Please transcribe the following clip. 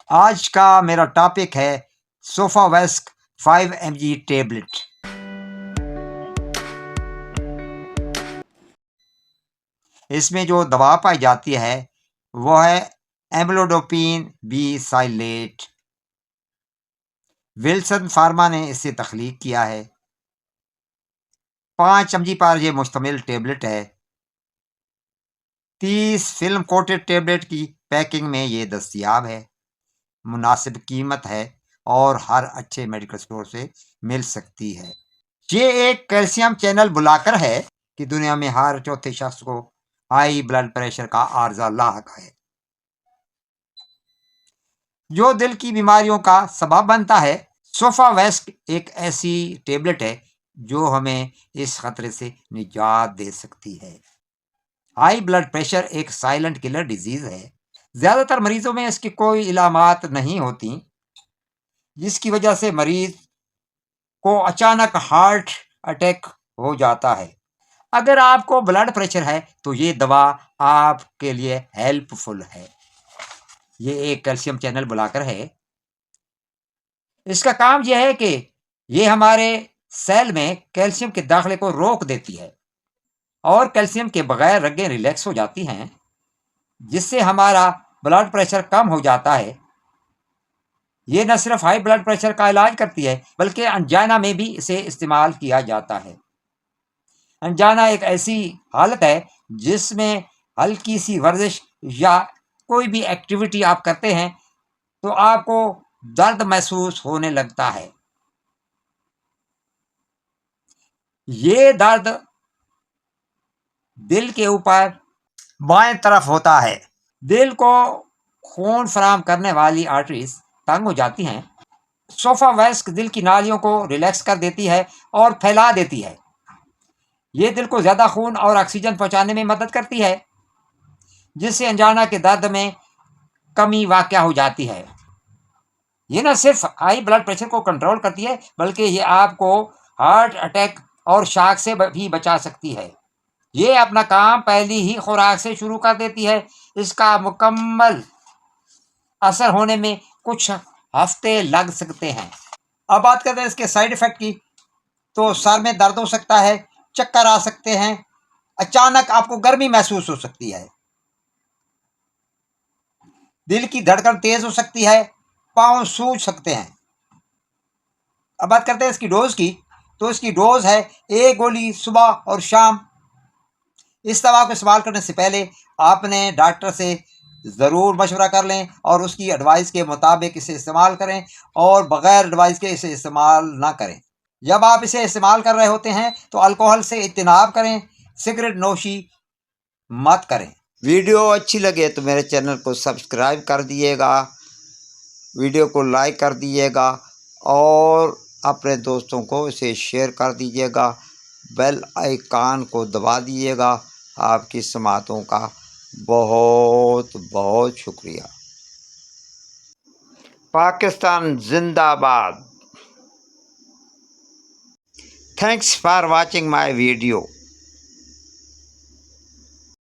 آج کا میرا ٹاپک ہے سوفا ویسک 5 mg ٹیبلٹ۔ اس میں جو دوا پائی جاتی ہے وہ ہے ایملوڈوپین بی سائلیٹ۔ ولسن فارما نے اسے تخلیق کیا ہے۔ 5 mg پر یہ مشتمل ٹیبلٹ ہے۔ 30 فلم کوٹڈ ٹیبلٹ کی پیکنگ میں یہ دستیاب ہے۔ مناسب قیمت ہے اور ہر اچھے میڈیکل اسٹور سے مل سکتی ہے۔ یہ ایک کیلشیم چینل بلاکر ہے کہ دنیا میں ہر چوتھے شخص کو ہائی بلڈ پریشر کا عارضہ لاحق ہے، جو دل کی بیماریوں کا سبب بنتا ہے۔ سوفا ویسک ایک ایسی ٹیبلٹ ہے جو ہمیں اس خطرے سے نجات دے سکتی ہے۔ ہائی بلڈ پریشر ایک سائلنٹ کلر ڈیزیز ہے۔ زیادہ تر مریضوں میں اس کی کوئی علامات نہیں ہوتی، جس کی وجہ سے مریض کو اچانک ہارٹ اٹیک ہو جاتا ہے۔ اگر آپ کو بلڈ پریشر ہے تو یہ دوا آپ کے لیے ہیلپ فل ہے۔ یہ ایک کیلشیم چینل بلاکر ہے۔ اس کا کام یہ ہے کہ یہ ہمارے سیل میں کیلشیم کے داخلے کو روک دیتی ہے اور کیلشیم کے بغیر رگیں ریلیکس ہو جاتی ہیں، جس سے ہمارا بلڈ پریشر کم ہو جاتا ہے۔ یہ نہ صرف ہائی بلڈ پریشر کا علاج کرتی ہے بلکہ انجائنا میں بھی اسے استعمال کیا جاتا ہے۔ انجائنا ایک ایسی حالت ہے جس میں ہلکی سی ورزش یا کوئی بھی ایکٹیویٹی آپ کرتے ہیں تو آپ کو درد محسوس ہونے لگتا ہے۔ یہ درد دل کے اوپر بائیں طرف ہوتا ہے۔ دل کو خون فراہم کرنے والی آرٹریز تنگ ہو جاتی ہیں۔ سوفا ویسک دل کی نالیوں کو ریلیکس کر دیتی ہے اور پھیلا دیتی ہے۔ یہ دل کو زیادہ خون اور آکسیجن پہنچانے میں مدد کرتی ہے، جس سے انجائنا کے درد میں کمی واقع ہو جاتی ہے۔ یہ نہ صرف ہائی بلڈ پریشر کو کنٹرول کرتی ہے بلکہ یہ آپ کو ہارٹ اٹیک اور شاک سے بھی بچا سکتی ہے۔ یہ اپنا کام پہلی ہی خوراک سے شروع کر دیتی ہے۔ اس کا مکمل اثر ہونے میں کچھ ہفتے لگ سکتے ہیں۔ اب بات کرتے ہیں اس کے سائیڈ ایفیکٹ کی، تو سر میں درد ہو سکتا ہے، چکر آ سکتے ہیں، اچانک آپ کو گرمی محسوس ہو سکتی ہے، دل کی دھڑکن تیز ہو سکتی ہے، پاؤں سوج سکتے ہیں۔ اب بات کرتے ہیں اس کی ڈوز کی، تو اس کی ڈوز ہے 1 گولی صبح اور شام۔ اس دوا کو استعمال کرنے سے پہلے آپ نے ڈاکٹر سے ضرور مشورہ کر لیں اور اس کی ایڈوائس کے مطابق اسے استعمال کریں اور بغیر ایڈوائس کے اسے استعمال نہ کریں۔ جب آپ اسے استعمال کر رہے ہوتے ہیں تو الکوہل سے اجتناب کریں، سگریٹ نوشی مت کریں۔ ویڈیو اچھی لگے تو میرے چینل کو سبسکرائب کر دیجیے گا، ویڈیو کو لائک کر دیجیے گا اور اپنے دوستوں کو اسے شیئر کر دیجیے گا۔ بیل آئیکن کو دبا دیجیے گا۔ آپ کی سماعتوں کا بہت بہت شکریہ۔ پاکستان زندہ باد۔ Thanks for watching my video.